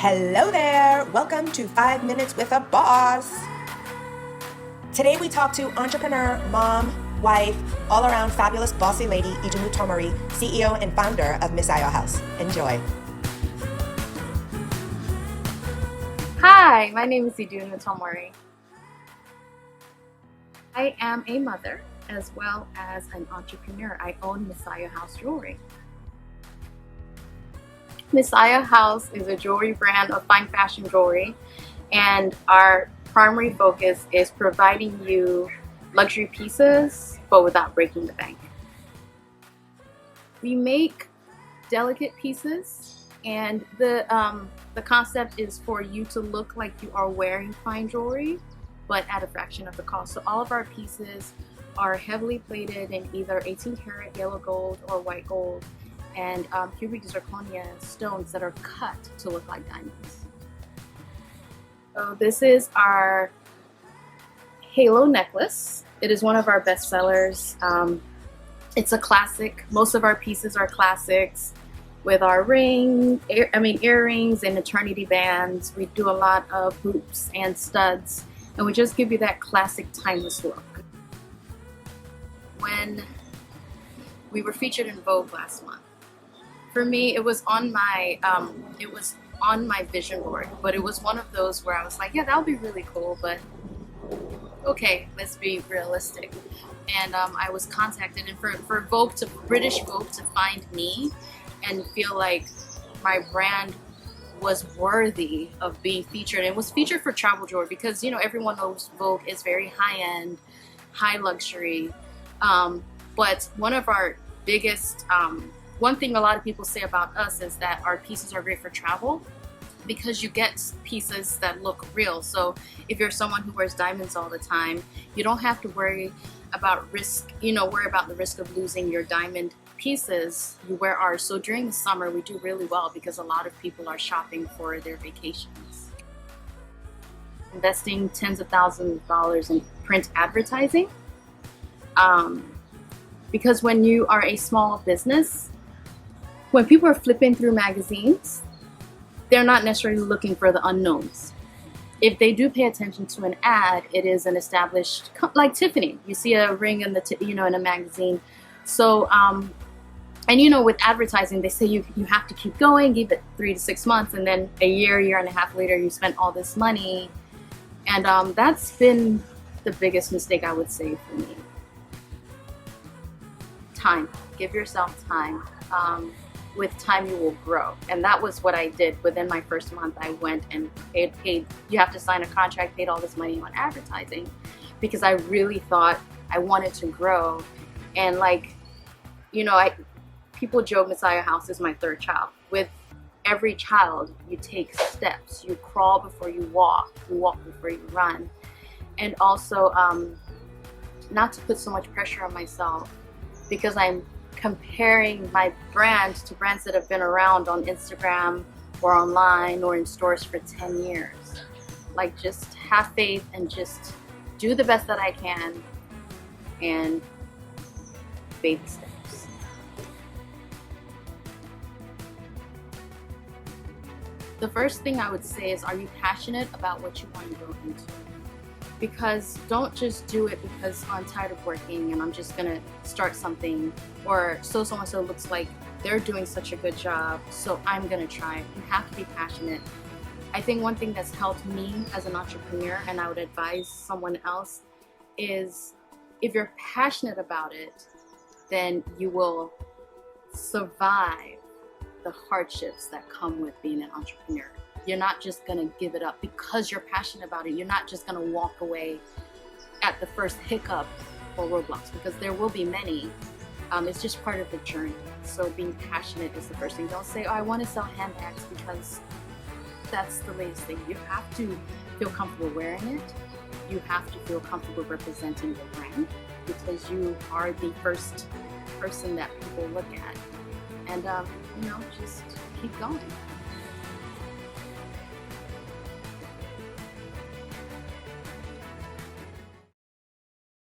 Hello there! Welcome to 5 Minutes with a Boss. Today we talk to entrepreneur, mom, wife, all-around fabulous bossy lady Idunnu Tomori, CEO and founder of Miss Ayo House. Enjoy. Hi, my name is Idunnu Tomori. I am a mother as well as an entrepreneur. I own Miss Ayo House Jewelry. Miss Ayo House is a jewelry brand of fine fashion jewelry, and our primary focus is providing you luxury pieces but without breaking the bank. We make delicate pieces, and the concept is for you to look like you are wearing fine jewelry but at a fraction of the cost. So all of our pieces are heavily plated in either 18 karat yellow gold or white gold, and cubic zirconia stones that are cut to look like diamonds. So this is our halo necklace. It is one of our best sellers. It's a classic. Most of our pieces are classics with our earrings and eternity bands. We do a lot of hoops and studs, and we just give you that classic timeless look. When we were featured in Vogue last month, for me, it was on my vision board, but it was one of those where I was like, yeah, that would be really cool, but okay, let's be realistic. And I was contacted, and for British Vogue to find me and feel like my brand was worthy of being featured. It was featured for travel jewelry because, you know, everyone knows Vogue is very high-end, high luxury. But one of our biggest one thing a lot of people say about us is that our pieces are great for travel because you get pieces that look real. So if you're someone who wears diamonds all the time, you don't have to worry about the risk of losing your diamond pieces. You wear ours. So during the summer, we do really well because a lot of people are shopping for their vacations. Investing tens of thousands of dollars in print advertising. Because when you are a small business, when people are flipping through magazines, they're not necessarily looking for the unknowns. If they do pay attention to an ad, it is an established, like Tiffany. You see a ring in in a magazine. So, and with advertising, they say you have to keep going, give it 3 to 6 months, and then a year and a half later, you spent all this money, and that's been the biggest mistake I would say for me. Time. Give yourself time. With time you will grow, and that was what I did. Within my first month, I went and paid. You have to sign a contract, paid all this money on advertising because I really thought I wanted to grow. And people joke Miss Ayo House is my third child. With every child, you take steps. You crawl before you walk before you run. And also not to put so much pressure on myself, because I'm comparing my brand to brands that have been around on Instagram or online or in stores for 10 years. Like, just have faith and just do the best that I can and baby steps. The first thing I would say is, are you passionate about what you want to go into? Because don't just do it because I'm tired of working and I'm just gonna start something, or so-and-so looks like they're doing such a good job, so I'm gonna try. You have to be passionate. I think one thing that's helped me as an entrepreneur, and I would advise someone else, is if you're passionate about it, then you will survive the hardships that come with being an entrepreneur. You're not just gonna give it up because you're passionate about it. You're not just gonna walk away at the first hiccup or roadblocks, because there will be many. It's just part of the journey. So being passionate is the first thing. Don't say, oh, I want to sell handbags because that's the latest thing. You have to feel comfortable wearing it. You have to feel comfortable representing your brand, because you are the first person that people look at. And just keep going.